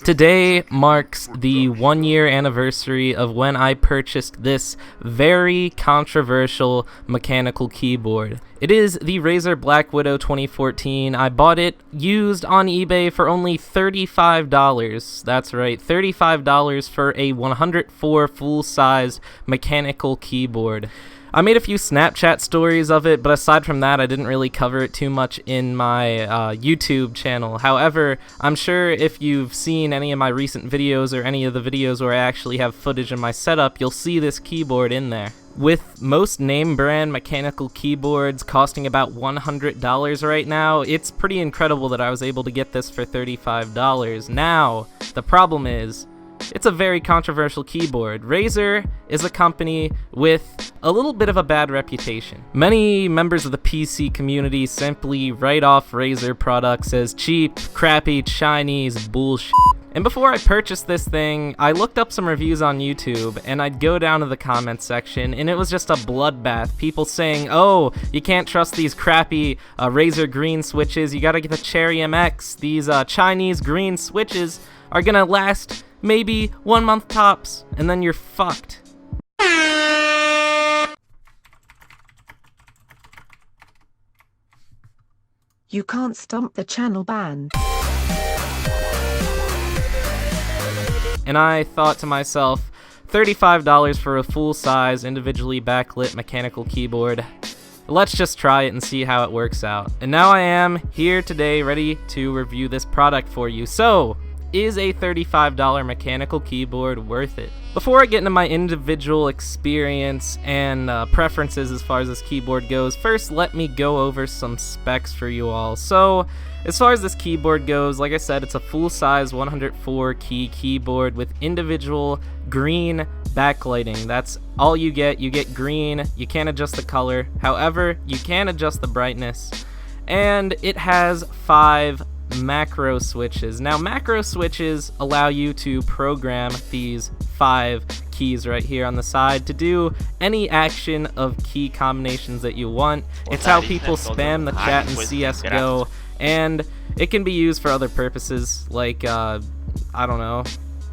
Today marks the 1-year anniversary of when I purchased this very controversial mechanical keyboard. It is the Razer Black Widow 2014. I bought it used on eBay for only $35. That's right, $35 for a 104 full-sized mechanical keyboard. I made a few Snapchat stories of it, but aside from that, I didn't really cover it too much in my YouTube channel. However, I'm sure if you've seen any of my recent videos or any of the videos where I actually have footage of my setup, you'll see this keyboard in there. With most name brand mechanical keyboards costing about $100 right now, it's pretty incredible that I was able to get this for $35. Now, the problem is, it's a very controversial keyboard. Razer is a company with a little bit of a bad reputation. Many members of the PC community simply write off Razer products as cheap, crappy, Chinese bullshit. And before I purchased this thing, I looked up some reviews on YouTube, and I'd go down to the comments section, and it was just a bloodbath. People saying, oh, you can't trust these crappy Razer green switches, you gotta get the Cherry MX. These Chinese green switches are gonna last maybe 1 month tops, and then you're fucked. You can't stomp the channel ban. And I thought to myself, $35 for a full-size, individually backlit mechanical keyboard. Let's just try it and see how it works out. And now I am here today ready to review this product for you. So, is a $35 mechanical keyboard worth it? Before I get into my individual experience and preferences as far as this keyboard goes, first let me go over some specs for you all. So, as far as this keyboard goes, like I said, it's a full-size 104 key keyboard with individual green backlighting. That's all you get. You get green. You can't adjust the color. However, you can adjust the brightness. And it has 5 macro switches. Now, macro switches allow you to program these 5 keys right here on the side to do any action of key combinations that you want. It's how people spam the chat in CSGO, and it can be used for other purposes, like, I don't know.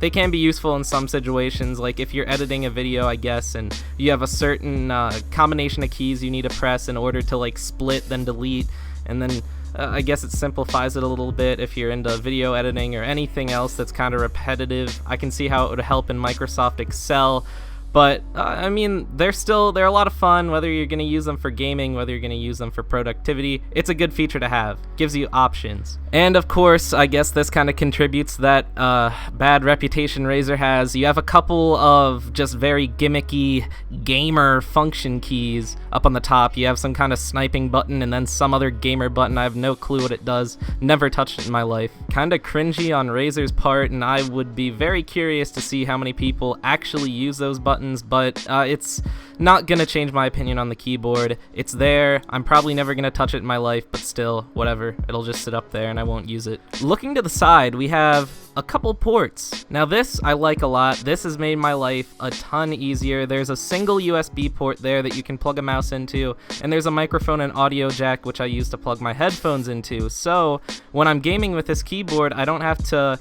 They can be useful in some situations, like if you're editing a video, I guess, and you have a certain combination of keys you need to press in order to, like, split, then delete, and then I guess it simplifies it a little bit if you're into video editing or anything else that's kind of repetitive. I can see how it would help in Microsoft Excel, but I mean, they're a lot of fun, whether you're going to use them for gaming, whether you're going to use them for productivity. It's a good feature to have. Gives you options. And of course, I guess this kind of contributes to that bad reputation Razer has. You have a couple of just very gimmicky gamer function keys up on the top. You have some kind of sniping button and then some other gamer button. I have no clue what it does. Never touched it in my life. Kind of cringy on Razer's part, and I would be very curious to see how many people actually use those buttons. But it's not gonna change my opinion on the keyboard. It's there. I'm probably never gonna touch it in my life, but still, whatever. It'll just sit up there and I won't use it. Looking to the side, we have a couple ports. Now this I like a lot. This has made my life a ton easier. There's a single USB port there that you can plug a mouse into, and there's a microphone and audio jack which I use to plug my headphones into. So when I'm gaming with this keyboard, I don't have to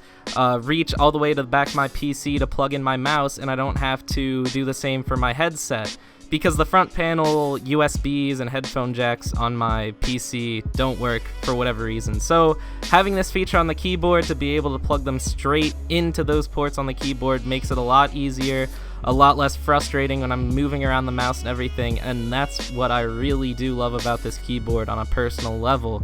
reach all the way to the back of my PC to plug in my mouse, and I don't have to do the same for my headset, because the front panel USBs and headphone jacks on my PC don't work for whatever reason. So having this feature on the keyboard to be able to plug them straight into those ports on the keyboard makes it a lot easier, a lot less frustrating when I'm moving around the mouse and everything, and that's what I really do love about this keyboard on a personal level.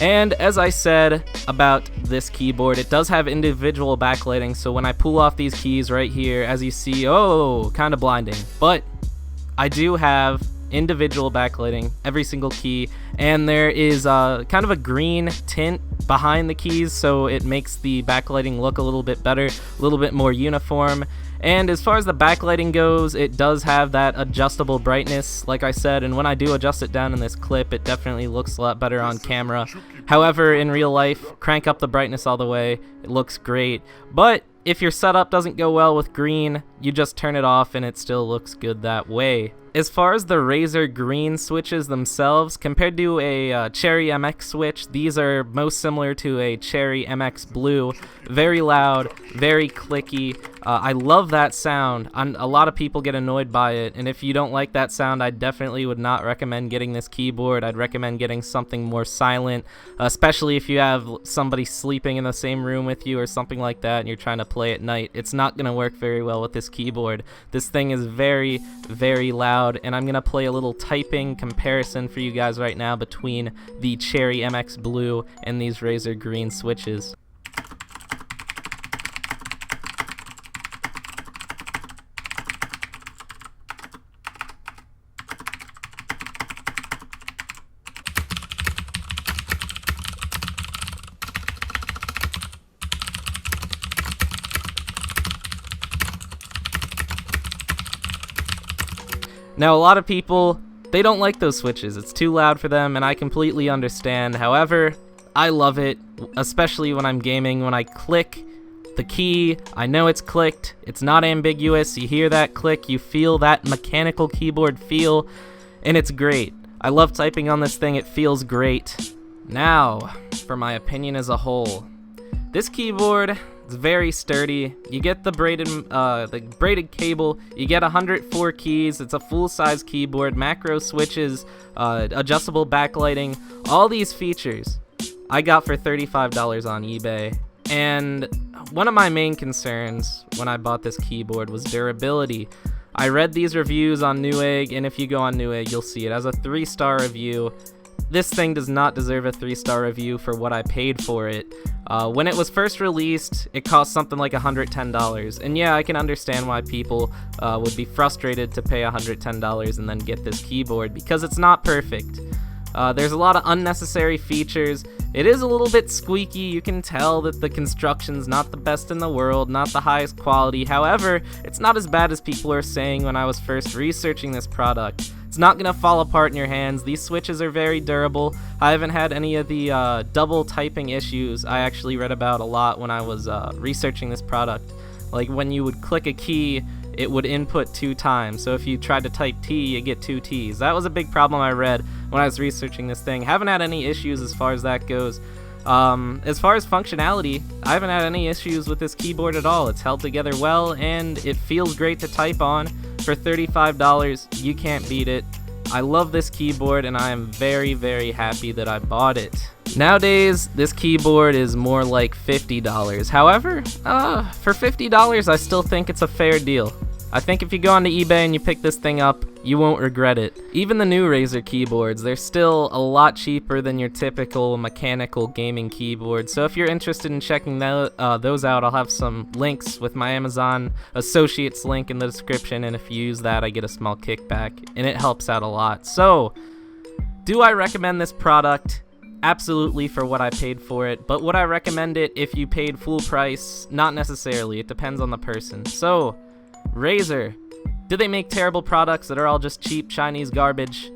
And as I said about this keyboard, it does have individual backlighting, so when I pull off these keys right here, as you see, oh, kind of blinding, but I do have individual backlighting, every single key, and there is kind of a green tint behind the keys, so it makes the backlighting look a little bit better, a little bit more uniform. And as far as the backlighting goes, it does have that adjustable brightness, like I said, and when I do adjust it down in this clip, it definitely looks a lot better on camera. However, in real life, crank up the brightness all the way, it looks great. But if your setup doesn't go well with green, you just turn it off and it still looks good that way. As far as the Razer green switches themselves, compared to a Cherry MX switch, these are most similar to a Cherry MX Blue. Very loud, very clicky. I love that sound. A lot of people get annoyed by it, and if you don't like that sound, I definitely would not recommend getting this keyboard. I'd recommend getting something more silent, especially if you have somebody sleeping in the same room with you or something like that and you're trying to play at night. It's not going to work very well with this keyboard. This thing is very, very loud. And I'm going to play a little typing comparison for you guys right now between the Cherry MX Blue and these Razer green switches. Now, a lot of people, they don't like those switches. It's too loud for them, and I completely understand. However, I love it, especially when I'm gaming. When I click the key, I know it's clicked. It's not ambiguous. You hear that click. You feel that mechanical keyboard feel, and it's great. I love typing on this thing. It feels great. Now, for my opinion as a whole. This keyboard, it's very sturdy. You get the braided cable. You get 104 keys. It's a full-size keyboard, macro switches, adjustable backlighting, all these features I got for $35 on eBay. And one of my main concerns when I bought this keyboard was durability. I read these reviews on Newegg, and if you go on Newegg, you'll see it as a 3-star review. This thing does not deserve a 3-star review for what I paid for it. When it was first released, it cost something like $110. And yeah, I can understand why people would be frustrated to pay $110 and then get this keyboard, because it's not perfect. There's a lot of unnecessary features. It is a little bit squeaky. You can tell that the construction's not the best in the world, not the highest quality. However, it's not as bad as people are saying when I was first researching this product. It's not going to fall apart in your hands. These switches are very durable. I haven't had any of the double typing issues I actually read about a lot when I was researching this product. Like when you would click a key, it would input 2 times. So if you tried to type T, you get 2 T's. That was a big problem I read when I was researching this thing. Haven't had any issues as far as that goes. As far as functionality, I haven't had any issues with this keyboard at all. It's held together well, and it feels great to type on. For $35, you can't beat it. I love this keyboard, and I am very, very happy that I bought it. Nowadays, this keyboard is more like $50. However, for $50, I still think it's a fair deal. I think if you go onto eBay and you pick this thing up, you won't regret it. Even the new Razer keyboards, they're still a lot cheaper than your typical mechanical gaming keyboard. So if you're interested in checking those out, I'll have some links with my Amazon Associates link in the description, and if you use that, I get a small kickback, and it helps out a lot. So, do I recommend this product? Absolutely, for what I paid for it, but would I recommend it if you paid full price? Not necessarily. It depends on the person. So, Razer, do they make terrible products that are all just cheap Chinese garbage?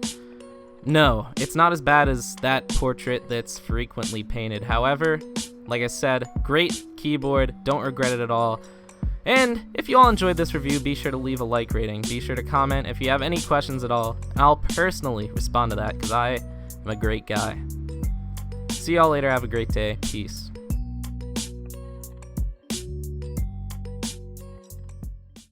No, it's not as bad as that portrait that's frequently painted. However, like I said, great keyboard, don't regret it at all. And if you all enjoyed this review, be sure to leave a like rating. Be sure to comment if you have any questions at all, and I'll personally respond to that because I am a great guy. See y'all later, have a great day, peace.